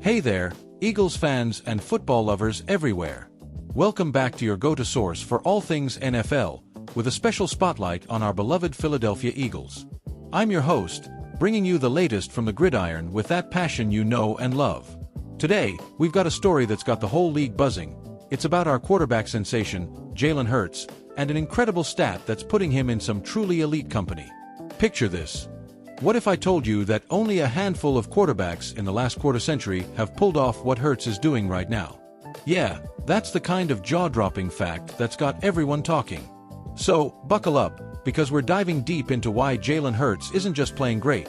Hey there, Eagles fans and football lovers everywhere. Welcome back to your go-to source for all things NFL, with a special spotlight on our beloved Philadelphia Eagles. I'm your host, bringing you the latest from the gridiron with that passion you know and love. Today, we've got a story that's got the whole league buzzing. It's about our quarterback sensation, Jalen Hurts, and an incredible stat that's putting him in some truly elite company. Picture this. What if I told you that only a handful of quarterbacks in the last quarter century have pulled off what Hurts is doing right now? Yeah, that's the kind of jaw-dropping fact that's got everyone talking. So, buckle up, because we're diving deep into why Jalen Hurts isn't just playing great.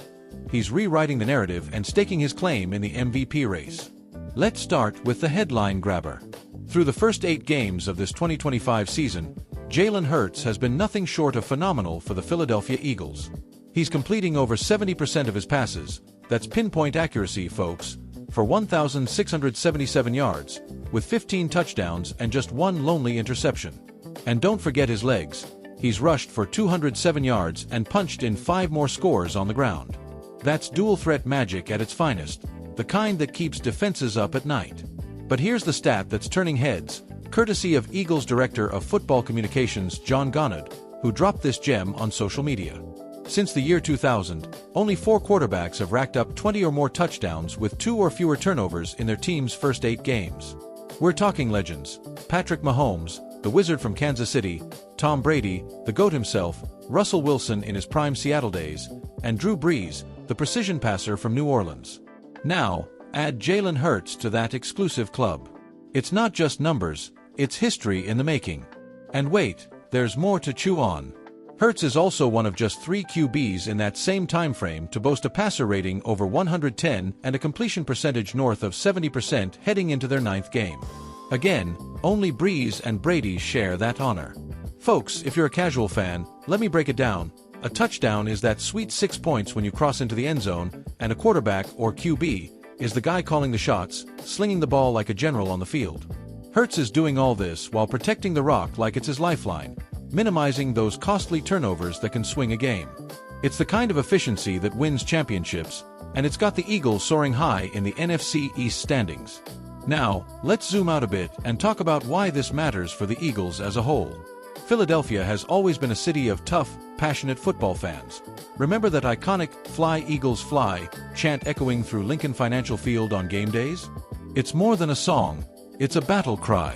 He's rewriting the narrative and staking his claim in the MVP race. Let's start with the headline grabber. Through the first 8 games of this 2025 season, Jalen Hurts has been nothing short of phenomenal for the Philadelphia Eagles. He's completing over 70% of his passes, that's pinpoint accuracy, folks, for 1,677 yards, with 15 touchdowns and just one lonely interception. And don't forget his legs. He's rushed for 207 yards and punched in 5 more scores on the ground. That's dual-threat magic at its finest, the kind that keeps defenses up at night. But here's the stat that's turning heads, courtesy of Eagles Director of Football Communications John Gonad, who dropped this gem on social media. Since the year 2000, only 4 quarterbacks have racked up 20 or more touchdowns with 2 or fewer turnovers in their team's first 8 games. We're talking legends: Patrick Mahomes, the Wizard from Kansas City, Tom Brady, the GOAT himself, Russell Wilson in his prime Seattle days, and Drew Brees, the precision passer from New Orleans. Now, add Jalen Hurts to that exclusive club. It's not just numbers, it's history in the making. And wait, there's more to chew on. Hurts is also one of just 3 QBs in that same time frame to boast a passer rating over 110 and a completion percentage north of 70% heading into their 9th game. Again, only Brees and Brady share that honor. Folks, if you're a casual fan, let me break it down. A touchdown is that sweet 6 points when you cross into the end zone, and a quarterback, or QB, is the guy calling the shots, slinging the ball like a general on the field. Hurts is doing all this while protecting the rock like it's his lifeline, minimizing those costly turnovers that can swing a game. It's the kind of efficiency that wins championships, and it's got the Eagles soaring high in the NFC East standings. Now, let's zoom out a bit and talk about why this matters for the Eagles as a whole. Philadelphia has always been a city of tough, passionate football fans. Remember that iconic "Fly Eagles Fly" chant echoing through Lincoln Financial Field on game days? It's more than a song, it's a battle cry.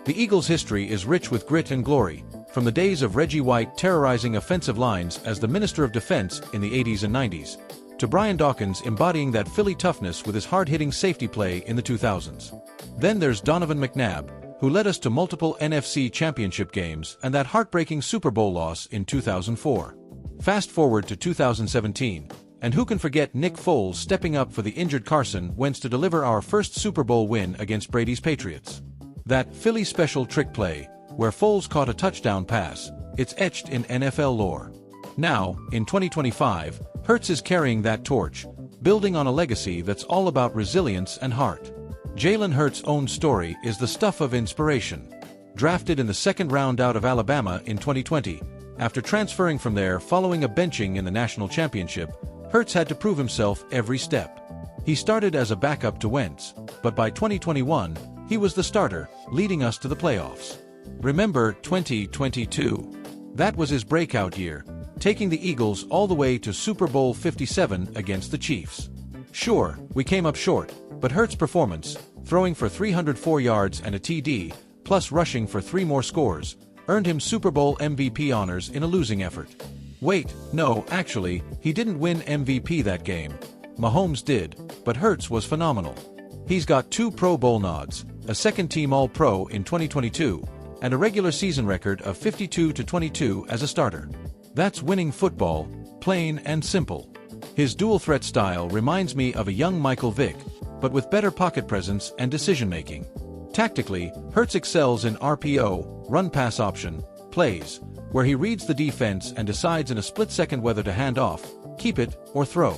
The Eagles' history is rich with grit and glory, from the days of Reggie White terrorizing offensive lines as the Minister of Defense in the 80s and 90s, to Brian Dawkins embodying that Philly toughness with his hard-hitting safety play in the 2000s. Then there's Donovan McNabb, who led us to multiple NFC championship games and that heartbreaking Super Bowl loss in 2004. Fast forward to 2017, and who can forget Nick Foles stepping up for the injured Carson Wentz to deliver our first Super Bowl win against Brady's Patriots? That Philly special trick play, where Foles caught a touchdown pass, it's etched in NFL lore. Now, in 2025, Hurts is carrying that torch, building on a legacy that's all about resilience and heart. Jalen Hurts' own story is the stuff of inspiration. Drafted in the 2nd round out of Alabama in 2020, after transferring from there following a benching in the national championship, Hurts had to prove himself every step. He started as a backup to Wentz, but by 2021, he was the starter, leading us to the playoffs. Remember 2022? That was his breakout year, taking the Eagles all the way to Super Bowl 57 against the Chiefs. Sure, we came up short, but Hurts' performance, throwing for 304 yards and a TD, plus rushing for 3 more scores, earned him Super Bowl MVP honors in a losing effort. Wait, no, actually, he didn't win MVP that game. Mahomes did, but Hurts was phenomenal. He's got 2 Pro Bowl nods, a second-team All-Pro in 2022, and a regular season record of 52-22 as a starter. That's winning football, plain and simple. His dual-threat style reminds me of a young Michael Vick, but with better pocket presence and decision-making. Tactically, Hurts excels in RPO, run-pass option, plays, where he reads the defense and decides in a split-second whether to hand off, keep it, or throw.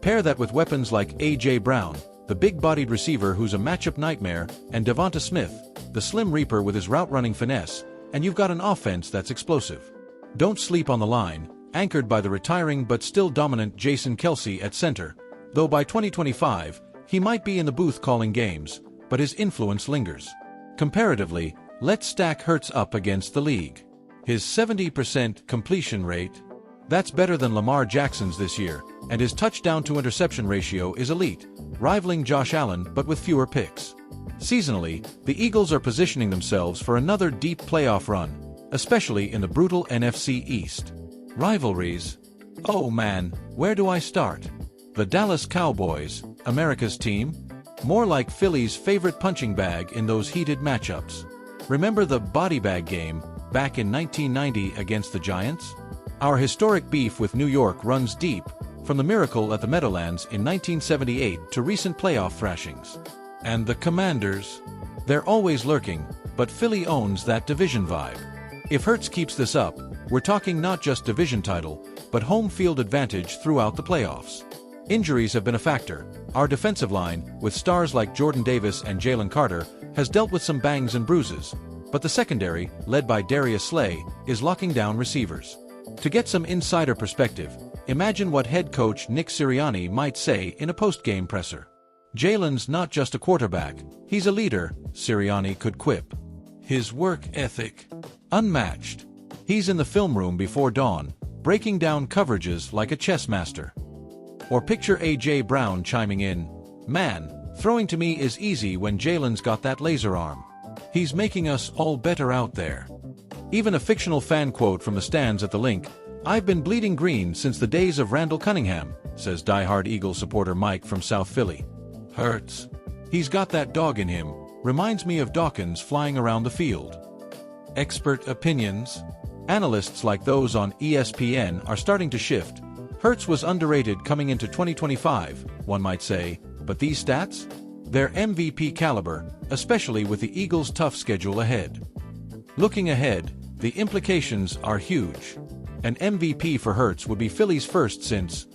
Pair that with weapons like A.J. Brown, the big-bodied receiver who's a matchup nightmare, and Devonta Smith, the slim reaper with his route-running finesse, and you've got an offense that's explosive. Don't sleep on the line, anchored by the retiring but still dominant Jason Kelce at center, though by 2025, He might be in the booth calling games, but his influence lingers. Comparatively, let's stack Hurts up against the league. His 70% completion rate, that's better than Lamar Jackson's this year, and his touchdown-to-interception ratio is elite, rivaling Josh Allen but with fewer picks. Seasonally, the Eagles are positioning themselves for another deep playoff run, especially in the brutal NFC East. Rivalries? Oh man, where do I start? The Dallas Cowboys, America's team? More like Philly's favorite punching bag in those heated matchups. Remember the body bag game back in 1990 against the Giants? Our historic beef with New York runs deep, from the miracle at the Meadowlands in 1978 to recent playoff thrashings. And the Commanders? They're always lurking, but Philly owns that division vibe. If Hurts keeps this up, we're talking not just division title, but home field advantage throughout the playoffs. Injuries have been a factor. Our defensive line, with stars like Jordan Davis and Jalen Carter, has dealt with some bangs and bruises, but the secondary, led by Darius Slay, is locking down receivers. To get some insider perspective, imagine what head coach Nick Sirianni might say in a post-game presser. "Jalen's not just a quarterback, he's a leader," Sirianni could quip. "His work ethic, unmatched. He's in the film room before dawn, breaking down coverages like a chess master." Or picture A.J. Brown chiming in, "Man, throwing to me is easy when Jalen's got that laser arm. He's making us all better out there." Even a fictional fan quote from the stands at the Link, "I've been bleeding green since the days of Randall Cunningham," says diehard Eagles supporter Mike from South Philly. Hurts. He's got that dog in him, reminds me of Dawkins flying around the field. Expert opinions? Analysts like those on ESPN are starting to shift. Hurts was underrated coming into 2025, one might say, but these stats? They're MVP caliber, especially with the Eagles' tough schedule ahead. Looking ahead, the implications are huge. An MVP for Hurts would be Philly's first since,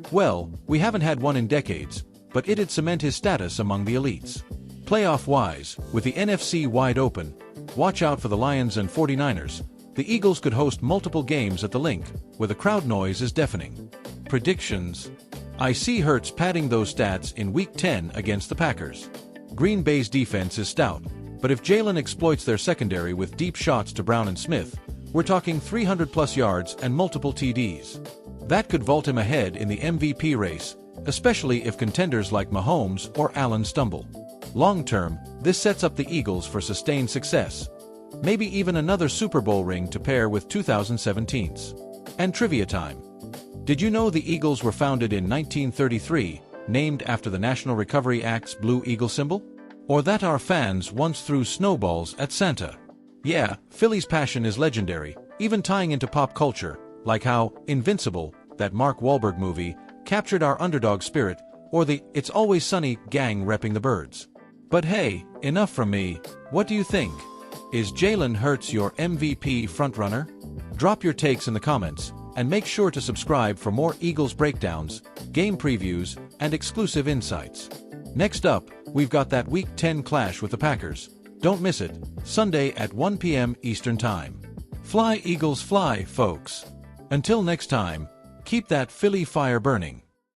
well, we haven't had one in decades, but it'd cement his status among the elites. Playoff-wise, with the NFC wide open, watch out for the Lions and 49ers. The Eagles could host multiple games at the Link, where the crowd noise is deafening. Predictions? I see Hurts padding those stats in Week 10 against the Packers. Green Bay's defense is stout, but if Jalen exploits their secondary with deep shots to Brown and Smith, we're talking 300-plus yards and multiple TDs. That could vault him ahead in the MVP race, especially if contenders like Mahomes or Allen stumble. Long-term, this sets up the Eagles for sustained success. Maybe even another Super Bowl ring to pair with 2017's. And trivia time. Did you know the Eagles were founded in 1933, named after the National Recovery Act's Blue Eagle symbol? Or that our fans once threw snowballs at Santa? Yeah, Philly's passion is legendary, even tying into pop culture, like how Invincible, that Mark Wahlberg movie, captured our underdog spirit, or the It's Always Sunny gang repping the birds. But hey, enough from me. What do you think? Is Jalen Hurts your MVP frontrunner? Drop your takes in the comments, and make sure to subscribe for more Eagles breakdowns, game previews, and exclusive insights. Next up, we've got that Week 10 clash with the Packers. Don't miss it, Sunday at 1 p.m. Eastern Time. Fly Eagles fly, folks. Until next time, keep that Philly fire burning.